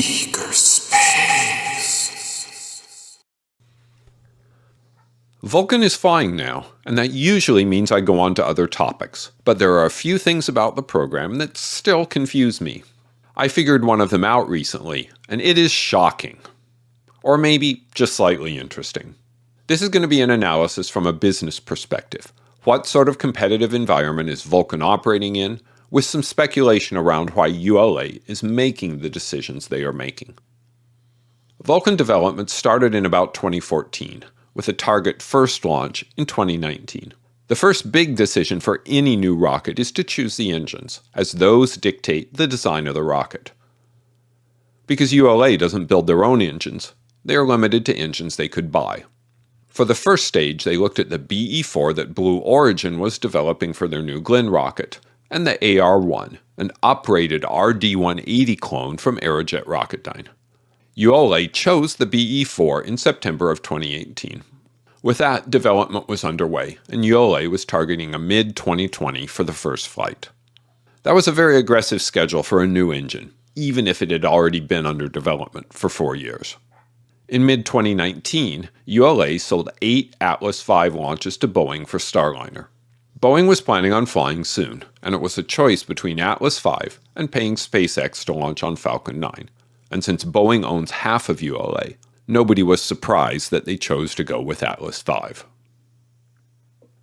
Eager space. Vulcan is flying now, and that usually means I go on to other topics, but there are a few things about the program that still confuse me. I figured one of them out recently, and it is shocking. Or maybe just slightly interesting. This is going to be an analysis from a business perspective. What sort of competitive environment is Vulcan operating in, with some speculation around why ULA is making the decisions they are making. Vulcan development started in about 2014, with a target first launch in 2019. The first big decision for any new rocket is to choose the engines, as those dictate the design of the rocket. Because ULA doesn't build their own engines, they are limited to engines they could buy. For the first stage, they looked at the BE-4 that Blue Origin was developing for their New Glenn rocket, and the AR-1, an uprated RD-180 clone from Aerojet Rocketdyne. ULA chose the BE-4 in September of 2018. With that, development was underway, and ULA was targeting a mid-2020 for the first flight. That was a very aggressive schedule for a new engine, even if it had already been under development for 4 years. In mid-2019, ULA sold 8 Atlas V launches to Boeing for Starliner. Boeing was planning on flying soon, and it was a choice between Atlas V and paying SpaceX to launch on Falcon 9. And since Boeing owns half of ULA, nobody was surprised that they chose to go with Atlas V.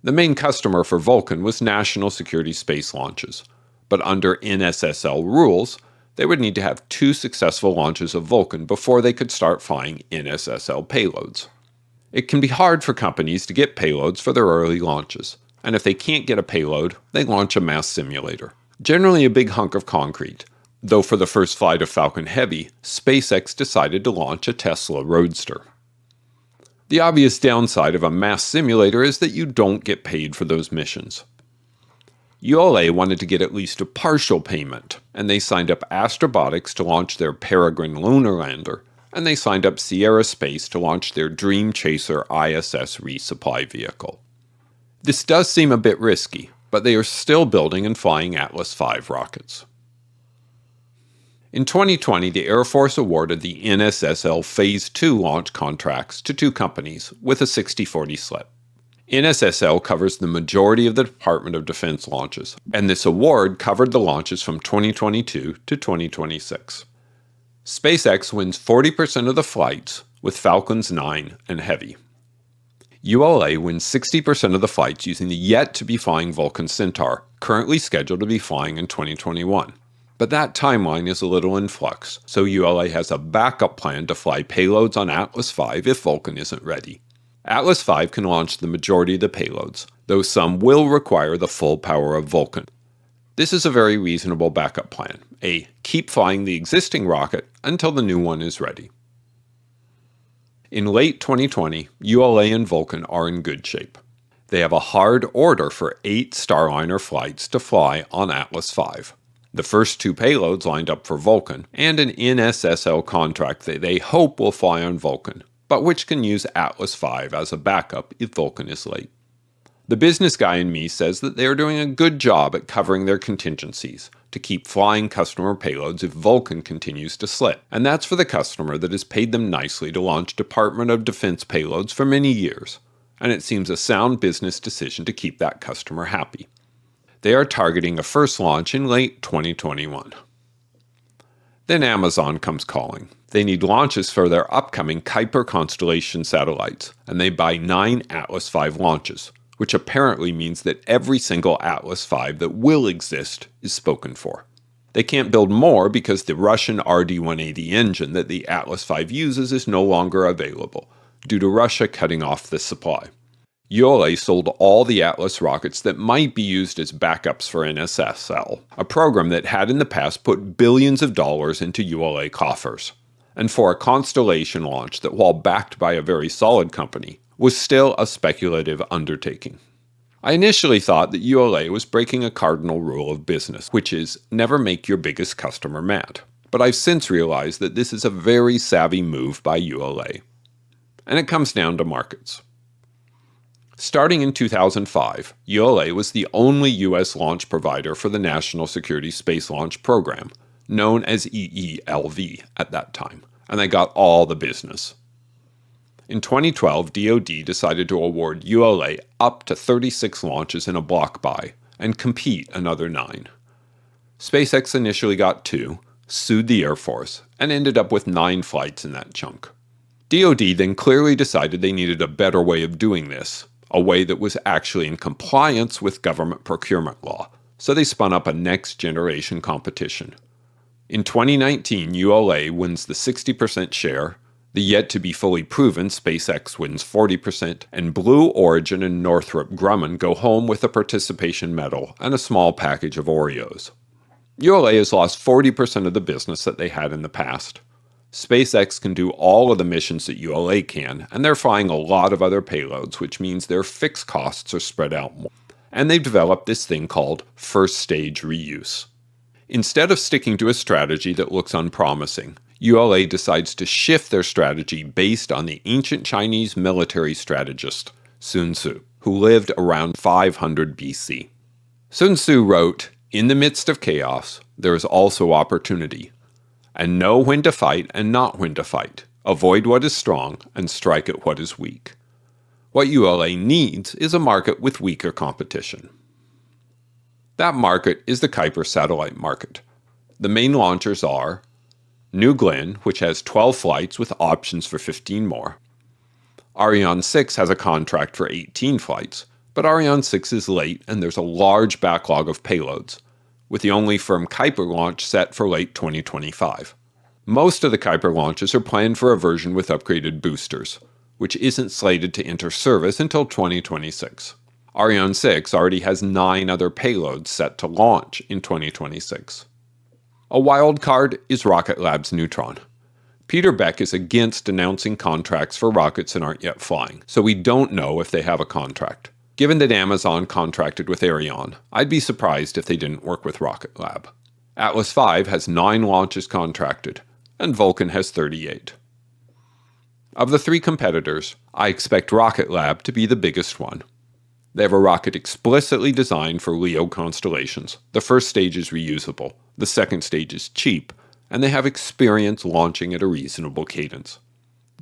The main customer for Vulcan was National Security Space Launches, but under NSSL rules, they would need to have 2 successful launches of Vulcan before they could start flying NSSL payloads. It can be hard for companies to get payloads for their early launches, and if they can't get a payload, they launch a mass simulator. Generally a big hunk of concrete, though for the first flight of Falcon Heavy, SpaceX decided to launch a Tesla Roadster. The obvious downside of a mass simulator is that you don't get paid for those missions. ULA wanted to get at least a partial payment, and they signed up Astrobotics to launch their Peregrine lunar lander, and they signed up Sierra Space to launch their Dreamchaser ISS resupply vehicle. This does seem a bit risky, but they are still building and flying Atlas V rockets. In 2020, the Air Force awarded the NSSL Phase 2 launch contracts to 2 companies with a 60-40 split. NSSL covers the majority of the Department of Defense launches, and this award covered the launches from 2022 to 2026. SpaceX wins 40% of the flights with Falcons 9 and Heavy. ULA wins 60% of the flights using the yet-to-be-flying Vulcan Centaur, currently scheduled to be flying in 2021. But that timeline is a little in flux, so ULA has a backup plan to fly payloads on Atlas V if Vulcan isn't ready. Atlas V can launch the majority of the payloads, though some will require the full power of Vulcan. This is a very reasonable backup plan, keep flying the existing rocket until the new one is ready. In late 2020, ULA and Vulcan are in good shape. They have a hard order for 8 Starliner flights to fly on Atlas V. The first 2 payloads lined up for Vulcan, and an NSSL contract that they hope will fly on Vulcan, but which can use Atlas V as a backup if Vulcan is late. The business guy in me says that they are doing a good job at covering their contingencies to keep flying customer payloads if Vulcan continues to slip, and that's for the customer that has paid them nicely to launch Department of Defense payloads for many years, and it seems a sound business decision to keep that customer happy. They are targeting a first launch in late 2021. Then Amazon comes calling. They need launches for their upcoming Kuiper constellation satellites, and they buy 9 Atlas V launches, which apparently means that every single Atlas V that will exist is spoken for. They can't build more because the Russian RD-180 engine that the Atlas V uses is no longer available, due to Russia cutting off the supply. ULA sold all the Atlas rockets that might be used as backups for NSSL, a program that had in the past put billions of dollars into ULA coffers, and for a constellation launch that, while backed by a very solid company, was still a speculative undertaking. I initially thought that ULA was breaking a cardinal rule of business, which is never make your biggest customer mad. But I've since realized that this is a very savvy move by ULA. And it comes down to markets. Starting in 2005, ULA was the only U.S. launch provider for the National Security Space Launch Program, known as EELV at that time, and they got all the business. In 2012, DoD decided to award ULA up to 36 launches in a block buy and compete another 9. SpaceX initially got 2, sued the Air Force, and ended up with 9 flights in that chunk. DoD then clearly decided they needed a better way of doing this, a way that was actually in compliance with government procurement law, so they spun up a next-generation competition. In 2019, ULA wins the 60% share, the yet-to-be-fully-proven SpaceX wins 40%, and Blue Origin and Northrop Grumman go home with a participation medal and a small package of Oreos. ULA has lost 40% of the business that they had in the past. SpaceX can do all of the missions that ULA can, and they're flying a lot of other payloads, which means their fixed costs are spread out more. And they've developed this thing called first-stage reuse. Instead of sticking to a strategy that looks unpromising, ULA decides to shift their strategy based on the ancient Chinese military strategist Sun Tzu, who lived around 500 BC. Sun Tzu wrote, "In the midst of chaos, there is also opportunity. And know when to fight and not when to fight. Avoid what is strong and strike at what is weak." What ULA needs is a market with weaker competition. That market is the Kuiper satellite market. The main launchers are New Glenn, which has 12 flights with options for 15 more. Ariane 6 has a contract for 18 flights, but Ariane 6 is late and there's a large backlog of payloads, with the only firm Kuiper launch set for late 2025. Most of the Kuiper launches are planned for a version with upgraded boosters, which isn't slated to enter service until 2026. Ariane 6 already has 9 other payloads set to launch in 2026. A wild card is Rocket Lab's Neutron. Peter Beck is against announcing contracts for rockets that aren't yet flying, so we don't know if they have a contract. Given that Amazon contracted with Ariane, I'd be surprised if they didn't work with Rocket Lab. Atlas V has 9 launches contracted, and Vulcan has 38. Of the 3 competitors, I expect Rocket Lab to be the biggest one. They have a rocket explicitly designed for LEO constellations. The first stage is reusable, the second stage is cheap, and they have experience launching at a reasonable cadence.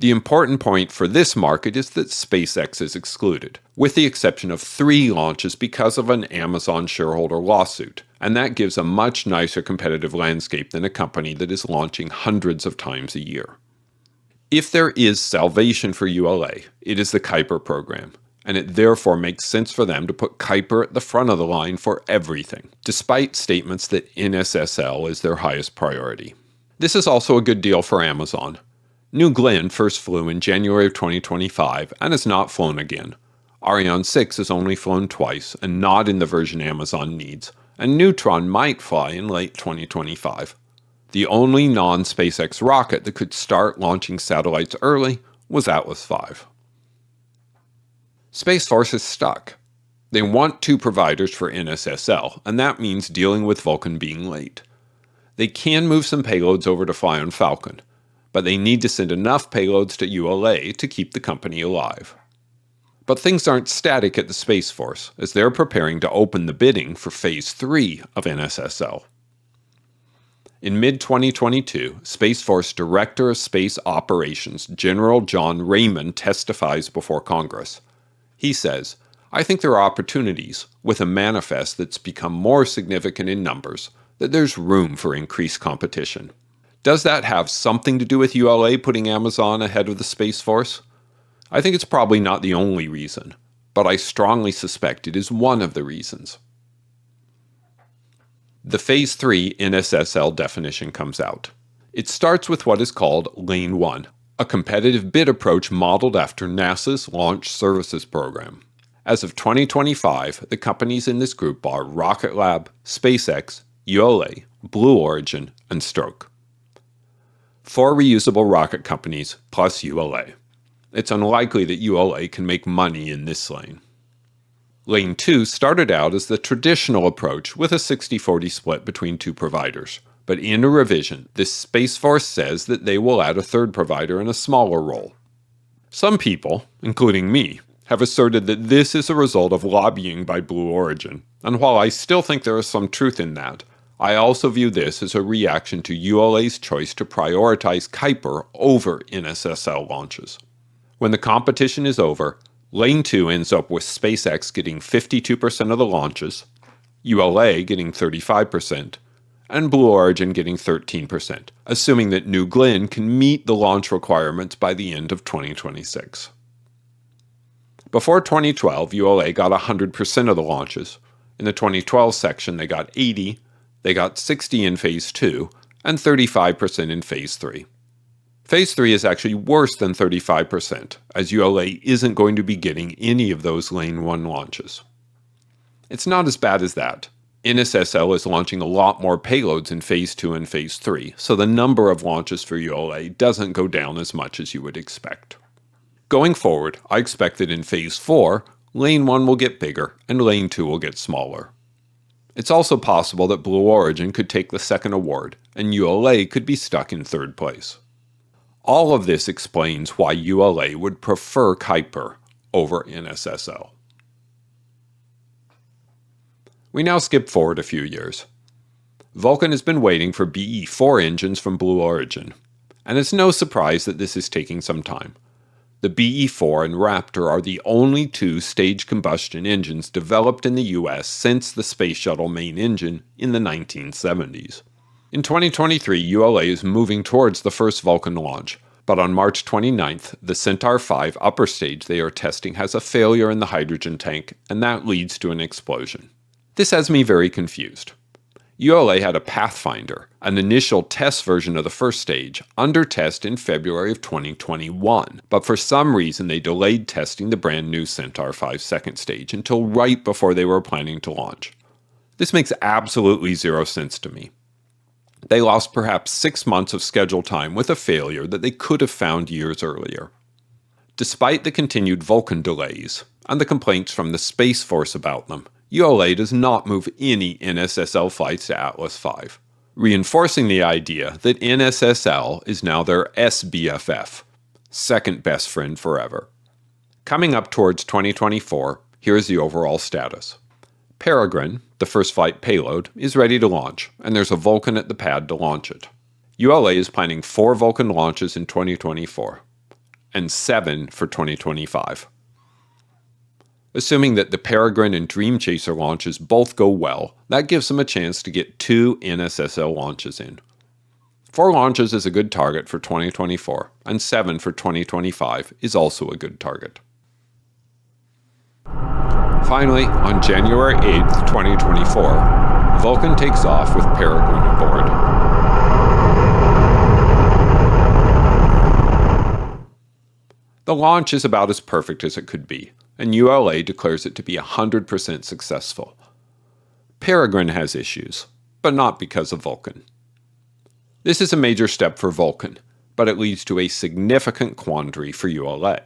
The important point for this market is that SpaceX is excluded, with the exception of 3 launches because of an Amazon shareholder lawsuit, and that gives a much nicer competitive landscape than a company that is launching hundreds of times a year. If there is salvation for ULA, it is the Kuiper program, and it therefore makes sense for them to put Kuiper at the front of the line for everything, despite statements that NSSL is their highest priority. This is also a good deal for Amazon. New Glenn first flew in January of 2025 and has not flown again. Ariane 6 has only flown twice and not in the version Amazon needs, and Neutron might fly in late 2025. The only non-SpaceX rocket that could start launching satellites early was Atlas V. Space Force is stuck. They want 2 providers for NSSL, and that means dealing with Vulcan being late. They can move some payloads over to fly on Falcon, but they need to send enough payloads to ULA to keep the company alive. But things aren't static at the Space Force, as they're preparing to open the bidding for Phase 3 of NSSL. In mid-2022, Space Force Director of Space Operations General John Raymond testifies before Congress. He says, "I think there are opportunities, with a manifest that's become more significant in numbers, that there's room for increased competition." Does that have something to do with ULA putting Amazon ahead of the Space Force? I think it's probably not the only reason, but I strongly suspect it is one of the reasons. The Phase 3 NSSL definition comes out. It starts with what is called Lane 1, a competitive bid approach modeled after NASA's Launch Services Program. As of 2025, the companies in this group are Rocket Lab, SpaceX, ULA, Blue Origin, and Stroke. 4 reusable rocket companies plus ULA. It's unlikely that ULA can make money in this lane. Lane 2 started out as the traditional approach with a 60-40 split between 2 providers. But in a revision, this Space Force says that they will add a 3rd provider in a smaller role. Some people, including me, have asserted that this is a result of lobbying by Blue Origin, and while I still think there is some truth in that, I also view this as a reaction to ULA's choice to prioritize Kuiper over NSSL launches. When the competition is over, Lane 2 ends up with SpaceX getting 52% of the launches, ULA getting 35%, and Blue Origin getting 13%, assuming that New Glenn can meet the launch requirements by the end of 2026. Before 2012, ULA got 100% of the launches. In the 2012 section, they got 80, they got 60 in Phase 2, and 35% in Phase 3. Phase 3 is actually worse than 35%, as ULA isn't going to be getting any of those Lane 1 launches. It's not as bad as that. NSSL is launching a lot more payloads in Phase 2 and Phase 3, so the number of launches for ULA doesn't go down as much as you would expect. Going forward, I expect that in Phase 4, Lane 1 will get bigger and Lane 2 will get smaller. It's also possible that Blue Origin could take the second award, and ULA could be stuck in third place. All of this explains why ULA would prefer Kuiper over NSSL. We now skip forward a few years. Vulcan has been waiting for BE-4 engines from Blue Origin, and it's no surprise that this is taking some time. The BE-4 and Raptor are the only two stage combustion engines developed in the US since the Space Shuttle main engine in the 1970s. In 2023, ULA is moving towards the first Vulcan launch, but on March 29th, the Centaur 5 upper stage they are testing has a failure in the hydrogen tank, and that leads to an explosion. This has me very confused. ULA had a Pathfinder, an initial test version of the first stage, under test in February of 2021, but for some reason they delayed testing the brand new Centaur 5 second stage until right before they were planning to launch. This makes absolutely zero sense to me. They lost perhaps 6 months of schedule time with a failure that they could have found years earlier. Despite the continued Vulcan delays, and the complaints from the Space Force about them, ULA does not move any NSSL flights to Atlas V, reinforcing the idea that NSSL is now their SBFF, second best friend forever. Coming up towards 2024, here's the overall status. Peregrine, the first flight payload, is ready to launch, and there's a Vulcan at the pad to launch it. ULA is planning 4 Vulcan launches in 2024, and 7 for 2025. Assuming that the Peregrine and Dreamchaser launches both go well, that gives them a chance to get 2 NSSL launches in. 4 launches is a good target for 2024, and 7 for 2025 is also a good target. Finally, on January 8th, 2024, Vulcan takes off with Peregrine aboard. The launch is about as perfect as it could be, and ULA declares it to be 100% successful. Peregrine has issues, but not because of Vulcan. This is a major step for Vulcan, but it leads to a significant quandary for ULA.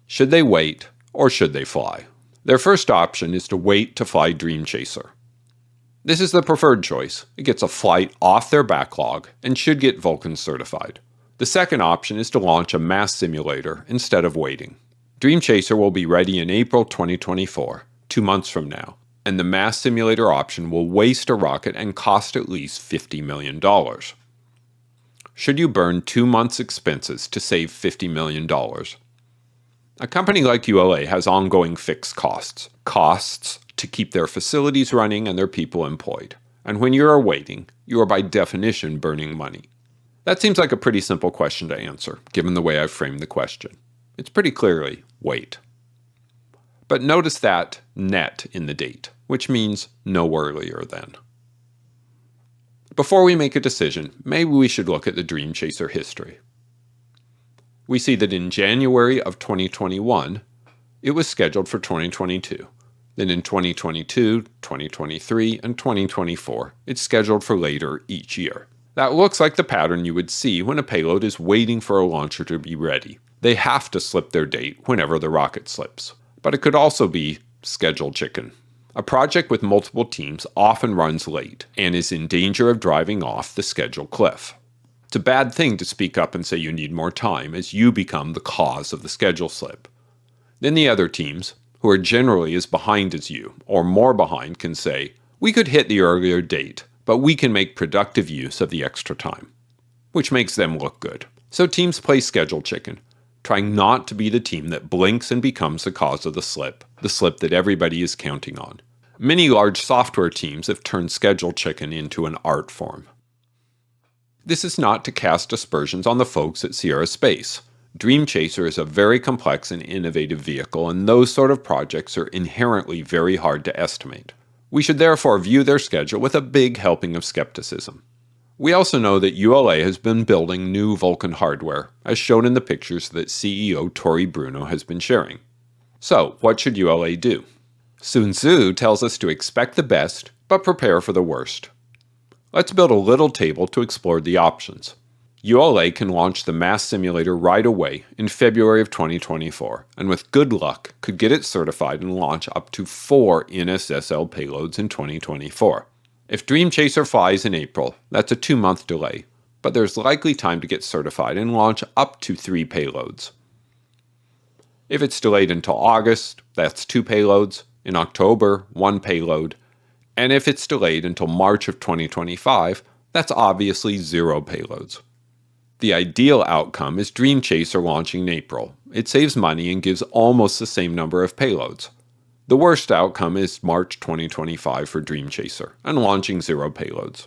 Should they wait, or should they fly? Their first option is to wait to fly Dreamchaser. This is the preferred choice. It gets a flight off their backlog and should get Vulcan certified. The second option is to launch a mass simulator instead of waiting. Dreamchaser will be ready in April 2024, 2 months from now, and the mass simulator option will waste a rocket and cost at least $50 million. Should you burn 2 months' expenses to save $50 million? A company like ULA has ongoing fixed costs to keep their facilities running and their people employed, and when you are waiting, you are by definition burning money. That seems like a pretty simple question to answer, given the way I've framed the question. It's pretty clearly, wait. But notice that net in the date, which means no earlier than. Before we make a decision, maybe we should look at the Dreamchaser history. We see that in January of 2021, it was scheduled for 2022. Then in 2022, 2023, and 2024, it's scheduled for later each year. That looks like the pattern you would see when a payload is waiting for a launcher to be ready. They have to slip their date whenever the rocket slips. But it could also be schedule chicken. A project with multiple teams often runs late and is in danger of driving off the schedule cliff. It's a bad thing to speak up and say you need more time, as you become the cause of the schedule slip. Then the other teams, who are generally as behind as you, or more behind, can say, We could hit the earlier date, but we can make productive use of the extra time, which makes them look good. So teams play schedule chicken, trying not to be the team that blinks and becomes the cause of the slip that everybody is counting on. Many large software teams have turned schedule chicken into an art form. This is not to cast aspersions on the folks at Sierra Space. Dreamchaser is a very complex and innovative vehicle, and those sort of projects are inherently very hard to estimate. We should therefore view their schedule with a big helping of skepticism. We also know that ULA has been building new Vulcan hardware, as shown in the pictures that CEO Tori Bruno has been sharing. So, what should ULA do? Sun Tzu tells us to expect the best, but prepare for the worst. Let's build a little table to explore the options. ULA can launch the mass simulator right away in February of 2024, and with good luck could get it certified and launch up to 4 NSSL payloads in 2024. If Dreamchaser flies in April, that's a 2-month delay, but there's likely time to get certified and launch up to 3 payloads. If it's delayed until August, that's 2 payloads, in October, 1 payload, and if it's delayed until March of 2025, that's obviously 0 payloads. The ideal outcome is Dreamchaser launching in April. It saves money and gives almost the same number of payloads. The worst outcome is March 2025 for Dreamchaser, and launching 0 payloads.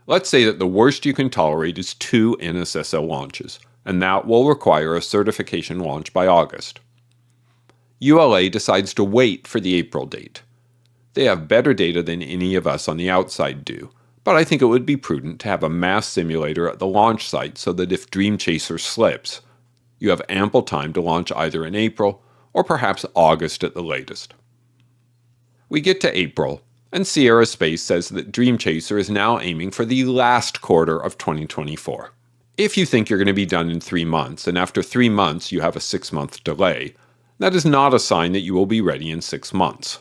Let's say that the worst you can tolerate is 2 NSSL launches, and that will require a certification launch by August. ULA decides to wait for the April date. They have better data than any of us on the outside do, but I think it would be prudent to have a mass simulator at the launch site so that if Dreamchaser slips, you have ample time to launch either in April or perhaps August at the latest. We get to April, and Sierra Space says that Dreamchaser is now aiming for the last quarter of 2024. If you think you're going to be done in 3 months, and after 3 months you have a 6-month delay, that is not a sign that you will be ready in 6 months.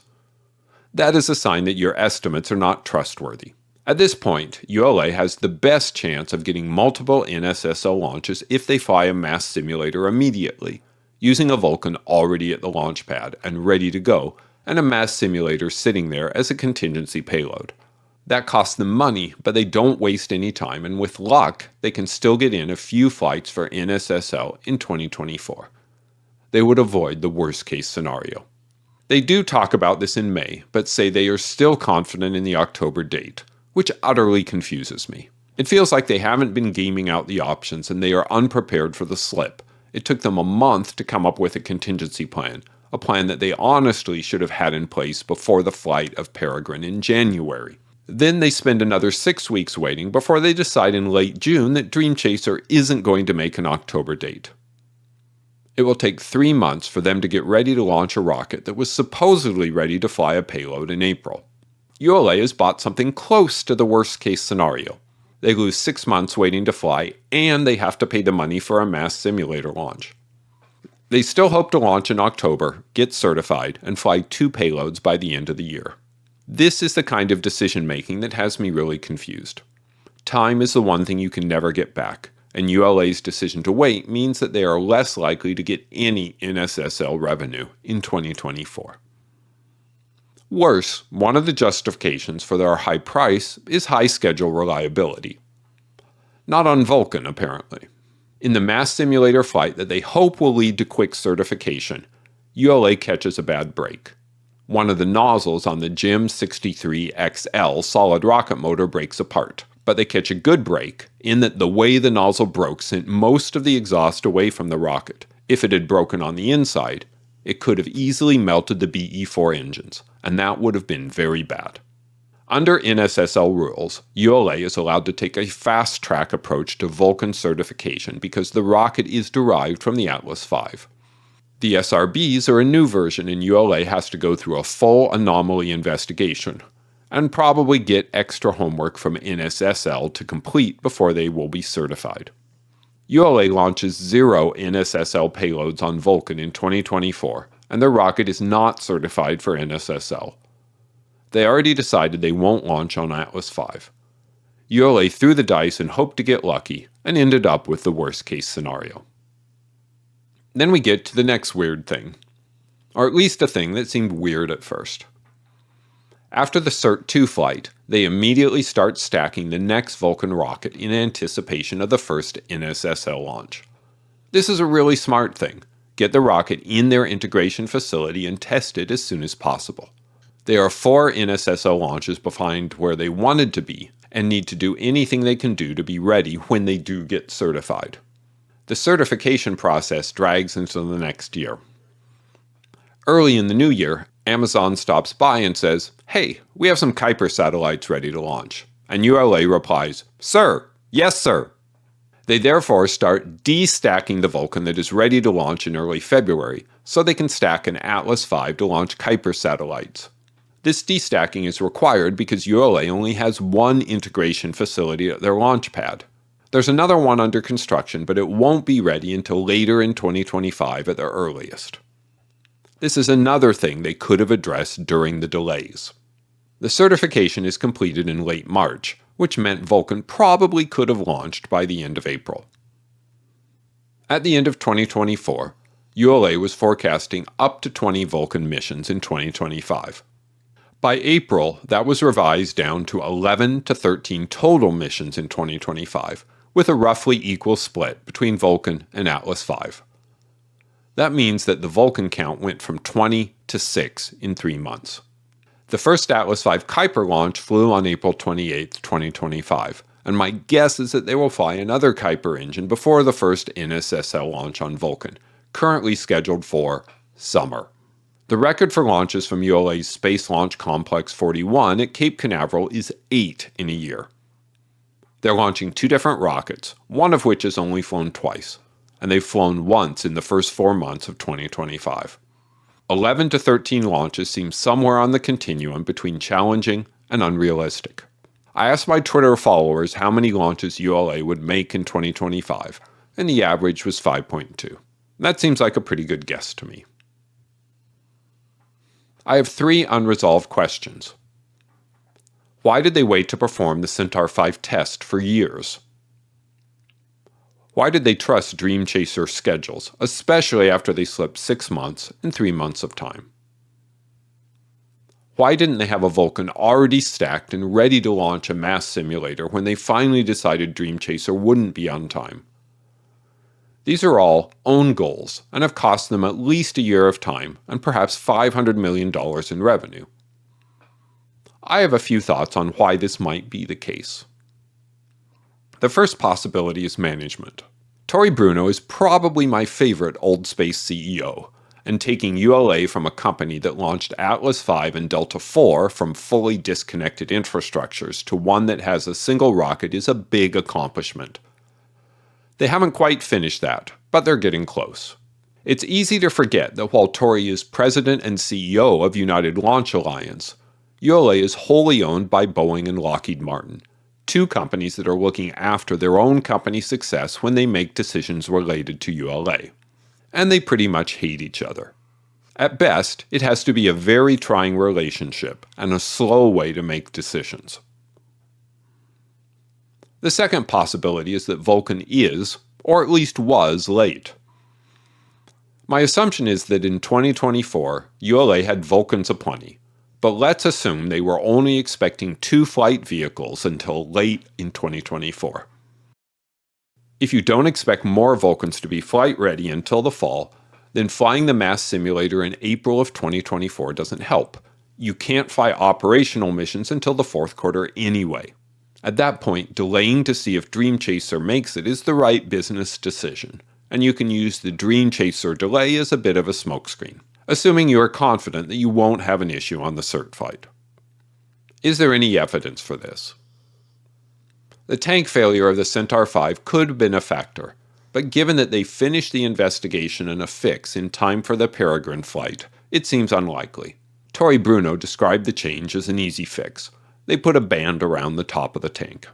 That is a sign that your estimates are not trustworthy. At this point, ULA has the best chance of getting multiple NSSL launches if they fly a mass simulator immediately, using a Vulcan already at the launch pad and ready to go, and a mass simulator sitting there as a contingency payload. That costs them money, but they don't waste any time, and with luck, they can still get in a few flights for NSSL in 2024. They would avoid the worst-case scenario. They do talk about this in May, but say they are still confident in the October date, which utterly confuses me. It feels like they haven't been gaming out the options and they are unprepared for the slip. It took them a month to come up with a contingency plan, a plan that they honestly should have had in place before the flight of Peregrine in January. Then they spend another 6 weeks waiting before they decide in late June that Dreamchaser isn't going to make an October date. It will take 3 months for them to get ready to launch a rocket that was supposedly ready to fly a payload in April. ULA has bought something close to the worst-case scenario. They lose 6 months waiting to fly, and they have to pay the money for a mass simulator launch. They still hope to launch in October, get certified, and fly 2 payloads by the end of the year. This is the kind of decision-making that has me really confused. Time is the one thing you can never get back, and ULA's decision to wait means that they are less likely to get any NSSL revenue in 2024. Worse, one of the justifications for their high price is high schedule reliability. Not on Vulcan, apparently. In the mass simulator flight that they hope will lead to quick certification, ULA catches a bad break. One of the nozzles on the GEM 63XL solid rocket motor breaks apart, but they catch a good break in that the way the nozzle broke sent most of the exhaust away from the rocket. If it had broken on the inside, it could have easily melted the BE-4 engines, and that would have been very bad. Under NSSL rules, ULA is allowed to take a fast-track approach to Vulcan certification because the rocket is derived from the Atlas V. The SRBs are a new version and ULA has to go through a full anomaly investigation, and probably get extra homework from NSSL to complete before they will be certified. ULA launches 0 NSSL payloads on Vulcan in 2024, and their rocket is not certified for NSSL. They already decided they won't launch on Atlas V. ULA threw the dice and hoped to get lucky, and ended up with the worst-case scenario. Then we get to the next weird thing, or at least a thing that seemed weird at first. After the Cert-2 flight, they immediately start stacking the next Vulcan rocket in anticipation of the first NSSL launch. This is a really smart thing. Get the rocket in their integration facility and test it as soon as possible. They are 4 NSSL launches behind where they wanted to be and need to do anything they can do to be ready when they do get certified. The certification process drags into the next year. Early in the new year, Amazon stops by and says, "Hey, we have some Kuiper satellites ready to launch." And ULA replies, "Sir, yes sir." They therefore start destacking the Vulcan that is ready to launch in early February, so they can stack an Atlas V to launch Kuiper satellites. This destacking is required because ULA only has one integration facility at their launch pad. There's another one under construction, but it won't be ready until later in 2025 at the earliest. This is another thing they could have addressed during the delays. The certification is completed in late March, which meant Vulcan probably could have launched by the end of April. At the end of 2024, ULA was forecasting up to 20 Vulcan missions in 2025. By April, that was revised down to 11 to 13 total missions in 2025, with a roughly equal split between Vulcan and Atlas V. That means that the Vulcan count went from 20 to 6 in 3 months. The first Atlas V Kuiper launch flew on April 28, 2025, and my guess is that they will fly another Kuiper engine before the first NSSL launch on Vulcan, currently scheduled for summer. The record for launches from ULA's Space Launch Complex 41 at Cape Canaveral is 8 in a year. They're launching 2 different rockets, one of which has only flown twice, and they've flown once in the first 4 months of 2025. 11 to 13 launches seem somewhere on the continuum between challenging and unrealistic. I asked my Twitter followers how many launches ULA would make in 2025, and the average was 5.2. That seems like a pretty good guess to me. I have 3 unresolved questions. Why did they wait to perform the Centaur 5 test for years? Why did they trust dreamchaser schedules, especially after they slipped 6 months and 3 months of time? Why didn't they have a Vulcan already stacked and ready to launch a mass simulator when they finally decided dreamchaser wouldn't be on time? These are all own goals and have cost them at least a year of time and perhaps $500 million in revenue. I have a few thoughts on why this might be the case. The first possibility is management. Tory Bruno is probably my favorite old space CEO, and taking ULA from a company that launched Atlas V and Delta IV from fully disconnected infrastructures to one that has a single rocket is a big accomplishment. They haven't quite finished that, but they're getting close. It's easy to forget that while Tory is president and CEO of United Launch Alliance, ULA is wholly owned by Boeing and Lockheed Martin, 2 companies that are looking after their own company's success when they make decisions related to ULA. And they pretty much hate each other. At best, it has to be a very trying relationship and a slow way to make decisions. The second possibility is that Vulcan is, or at least was, late. My assumption is that in 2024, ULA had Vulcans aplenty, but let's assume they were only expecting 2 flight vehicles until late in 2024. If you don't expect more Vulcans to be flight ready until the fall, then flying the mass simulator in April of 2024 doesn't help. You can't fly operational missions until the 4th quarter anyway. At that point, delaying to see if Dreamchaser makes it is the right business decision, and you can use the Dreamchaser delay as a bit of a smokescreen, assuming you are confident that you won't have an issue on the cert flight. Is there any evidence for this? The tank failure of the Centaur 5 could have been a factor, but given that they finished the investigation and a fix in time for the Peregrine flight, it seems unlikely. Tory Bruno described the change as an easy fix. They put a band around the top of the tank.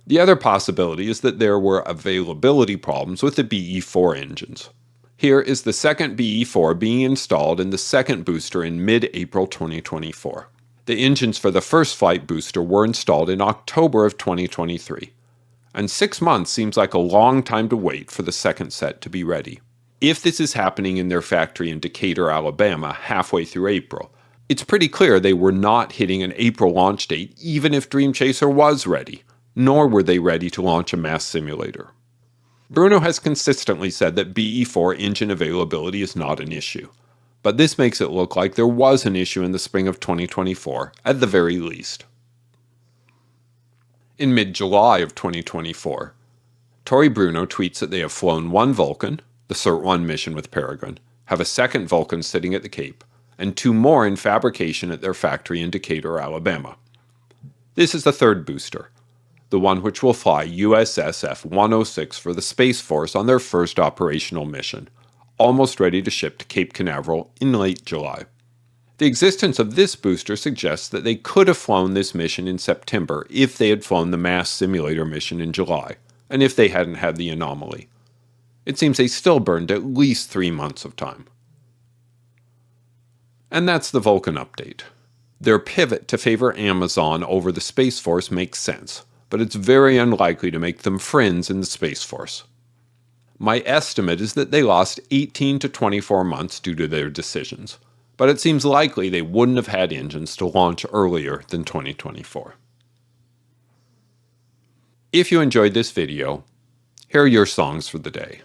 The other possibility is that there were availability problems with the BE-4 engines. Here is the second BE-4 being installed in the second booster in mid-April 2024. The engines for the first flight booster were installed in October of 2023, and 6 months seems like a long time to wait for the second set to be ready. If this is happening in their factory in Decatur, Alabama, halfway through April, It's pretty clear they were not hitting an April launch date even if Dreamchaser was ready, nor were they ready to launch a mass simulator. Bruno has consistently said that BE-4 engine availability is not an issue, but this makes it look like there was an issue in the spring of 2024, at the very least. In mid-July of 2024, Tory Bruno tweets that they have flown one Vulcan, the CERT-1 mission with Peregrine, have a second Vulcan sitting at the Cape, and 2 more in fabrication at their factory in Decatur, Alabama. This is the third booster, the one which will fly USSF 106 for the Space Force on their first operational mission, almost ready to ship to Cape Canaveral in late July. The existence of this booster suggests that they could have flown this mission in September if they had flown the mass simulator mission in July, and if they hadn't had the anomaly. It seems they still burned at least 3 months of time. And that's the Vulcan update. Their pivot to favor Amazon over the Space Force makes sense, but it's very unlikely to make them friends in the Space Force. My estimate is that they lost 18 to 24 months due to their decisions, but it seems likely they wouldn't have had engines to launch earlier than 2024. If you enjoyed this video, here are your songs for the day.